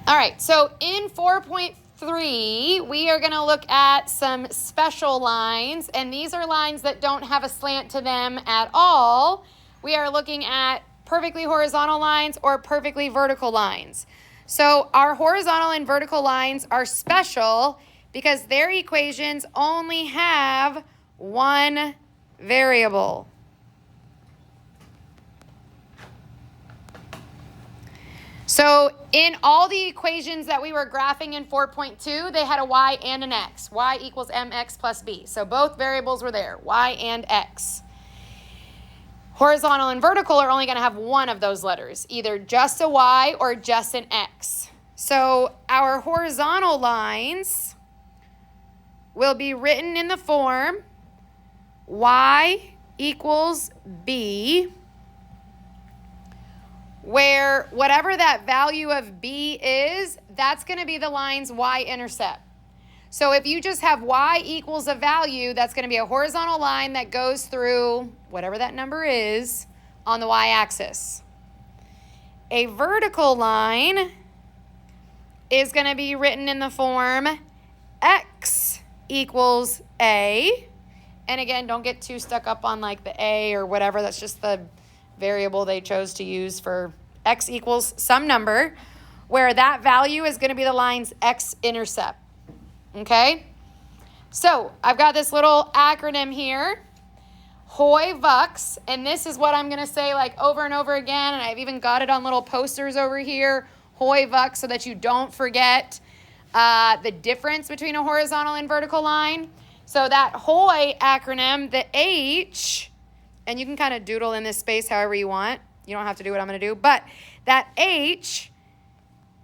All right, so in 4.3, we are going to look at some special lines, and these are lines that don't have a slant to them at all. We are looking at perfectly horizontal lines or perfectly vertical lines. So our horizontal and vertical lines are special because their equations only have one variable. So in all the equations that we were graphing in 4.2, they had a y and an x. Y equals mx plus b. So both variables were there, y and x. Horizontal and vertical are only going to have one of those letters, either just a y or just an x. So our horizontal lines will be written in the form y equals b, where whatever that value of b is, that's going to be the line's y-intercept. So if you just have y equals a value, that's going to be a horizontal line that goes through whatever that number is on the y-axis. A vertical line is going to be written in the form x equals a. And again, don't get too stuck up on like the a or whatever. That's just the variable they chose to use for x equals some number, where that value is going to be the line's x-intercept. Okay? So I've got this little acronym here, HOI-VUX, and this is what I'm going to say like over and over again, and I've even got it on little posters over here, HOI-VUX, so that you don't forget the difference between a horizontal and vertical line. So that HOI acronym, the H, and you can kind of doodle in this space however you want. You don't have to do what I'm going to do. But that H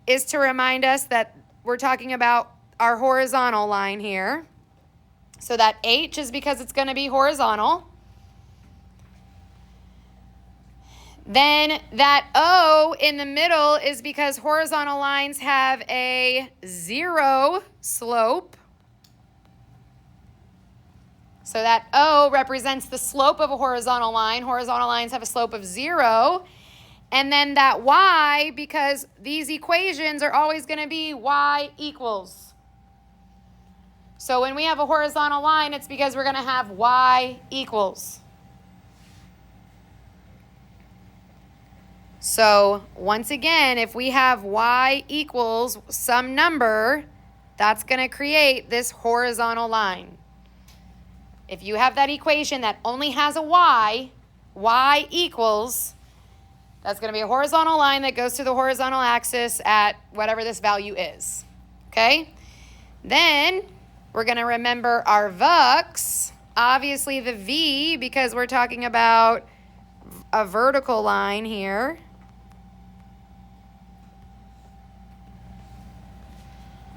is to remind us that we're talking about our horizontal line here. So that H is because it's going to be horizontal. Then that O in the middle is because horizontal lines have a 0 slope. So that O represents the slope of a horizontal line. Horizontal lines have a slope of 0. And then that Y, because these equations are always going to be Y equals. So when we have a horizontal line, it's because we're going to have Y equals. So once again, if we have Y equals some number, that's going to create this horizontal line. If you have that equation that only has a y, y equals, that's going to be a horizontal line that goes to the horizontal axis at whatever this value is. Okay? Then we're going to remember our VUX, obviously the V, because we're talking about a vertical line here.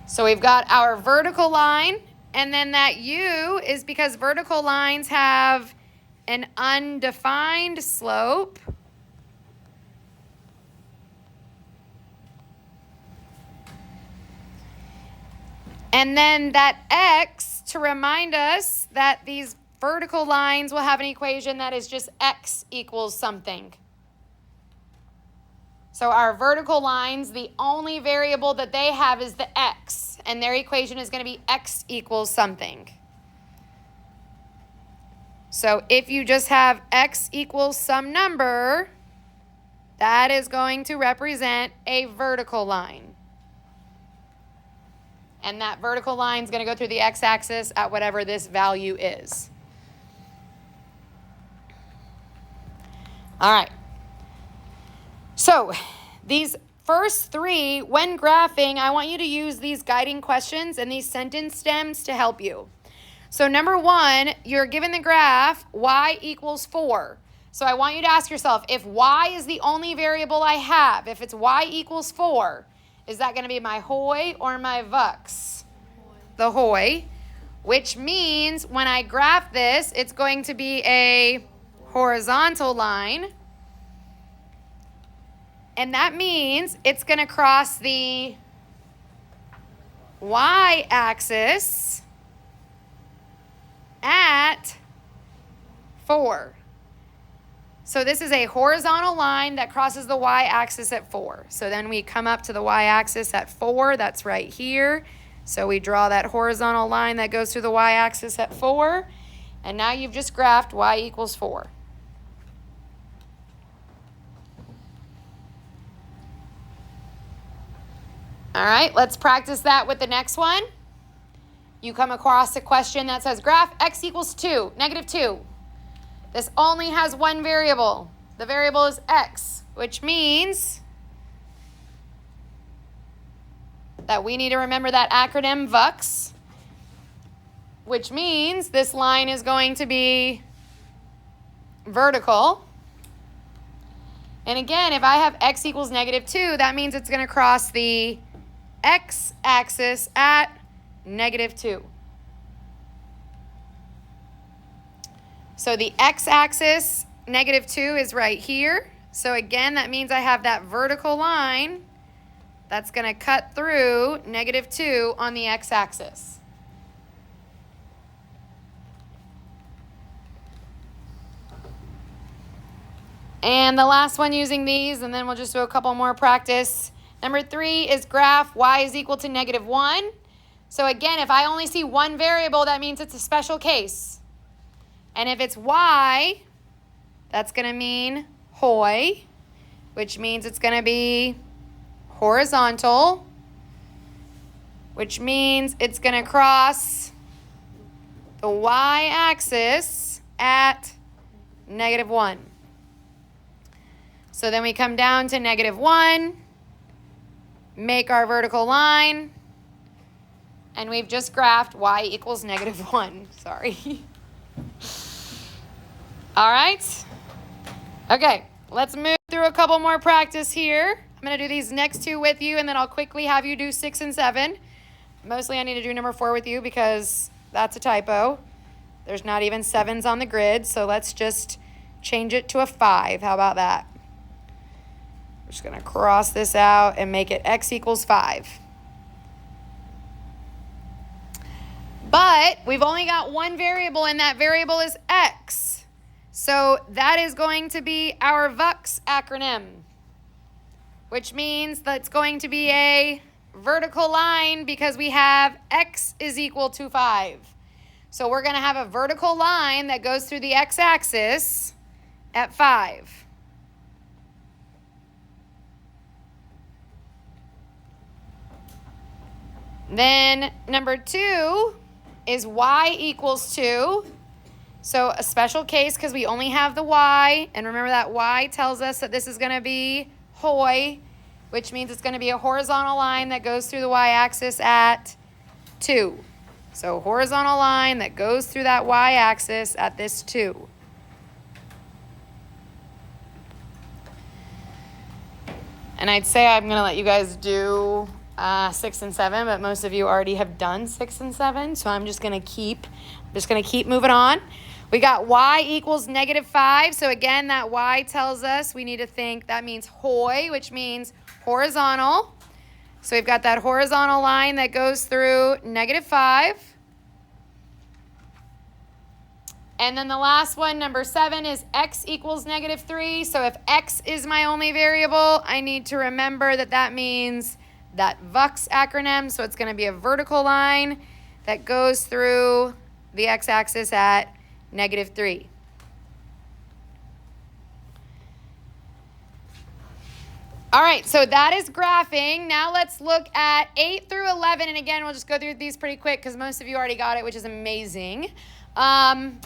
So we've got our vertical line. And then that U is because vertical lines have an undefined slope. And then that X to remind us that these vertical lines will have an equation that is just X equals something. So our vertical lines, the only variable that they have is the X, and their equation is going to be X equals something. So if you just have X equals some number, that is going to represent a vertical line. And that vertical line is going to go through the x-axis at whatever this value is. All right. So these first three, when graphing, I want you to use these guiding questions and these sentence stems to help you. So number one, you're given the graph y equals 4. So I want you to ask yourself, if y is the only variable I have, if it's y equals 4, is that going to be my HOI or my VUX? The HOI, which means when I graph this, it's going to be a horizontal line. And that means it's going to cross the y-axis at 4. So this is a horizontal line that crosses the y-axis at 4. So then we come up to the y-axis at 4. That's right here. So we draw that horizontal line that goes through the y-axis at 4. And now you've just graphed y equals 4. All right, let's practice that with the next one. You come across a question that says graph x equals 2, negative 2. This only has one variable. The variable is x, which means that we need to remember that acronym VUX, which means this line is going to be vertical. And again, if I have x equals negative 2, that means it's going to cross the x-axis at negative 2. So the x-axis, negative 2, is right here. So again, that means I have that vertical line that's going to cut through negative 2 on the x-axis. And the last one using these, and then we'll just do a couple more practice. Number 3 is graph y is equal to negative 1. So again, if I only see one variable, that means it's a special case. And if it's y, that's going to mean hoi, which means it's going to be horizontal, which means it's going to cross the y-axis at negative 1. So then we come down to negative 1, make our vertical line, and we've just graphed y equals negative 1. Sorry. All right. Okay, let's move through a couple more practice here. I'm going to do these next two with you, and then I'll quickly have you do 6 and 7. Mostly I need to do number 4 with you because that's a typo. There's not even 7s on the grid, so let's just change it to a 5. How about that? We're just going to cross this out and make it x equals 5. But we've only got one variable, and that variable is x. So that is going to be our VUX acronym, which means that's going to be a vertical line because we have x is equal to 5. So we're going to have a vertical line that goes through the x-axis at 5. Then number 2 is y equals 2. So a special case because we only have the y. And remember that y tells us that this is going to be hoi, which means it's going to be a horizontal line that goes through the y-axis at 2. So horizontal line that goes through that y-axis at this 2. And I'd say I'm going to let you guys do 6 and 7, but most of you already have done 6 and 7, so I'm just going to keep moving on. We got y equals negative 5. So again, that y tells us we need to think that means hoi, which means horizontal. So we've got that horizontal line that goes through negative 5. And then the last one, number 7, is x equals negative 3. So if x is my only variable, I need to remember that that means that VUX acronym. So it's going to be a vertical line that goes through the x-axis at negative 3. All right, so that is graphing. Now let's look at 8 through 11. And again, we'll just go through these pretty quick because most of you already got it, which is amazing.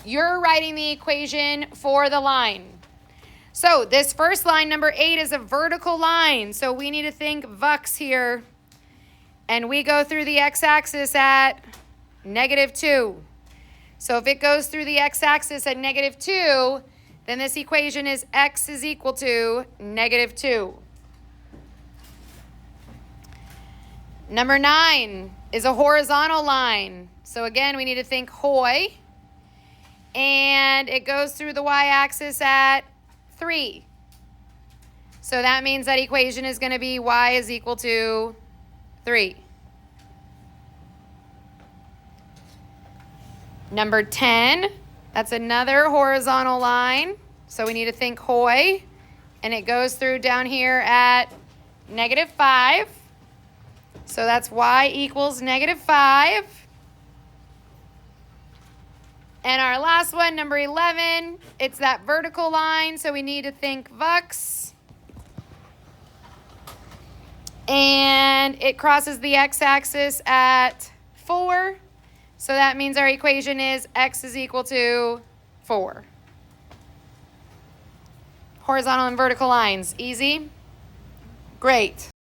You're writing the equation for the line. So this first line, number 8, is a vertical line. So we need to think VUX here. And we go through the x-axis at negative 2. So if it goes through the x-axis at negative 2, then this equation is x is equal to negative 2. Number 9 is a horizontal line. So again, we need to think hoi. And it goes through the y-axis at 3. So that means that equation is going to be y is equal to 3. Number 10, that's another horizontal line. So we need to think hoi, and it goes through down here at -5. So that's y equals -5. And our last one, number 11, it's that vertical line, so we need to think vux. And it crosses the x-axis at 4. So that means our equation is x is equal to 4. Horizontal and vertical lines, easy? Great.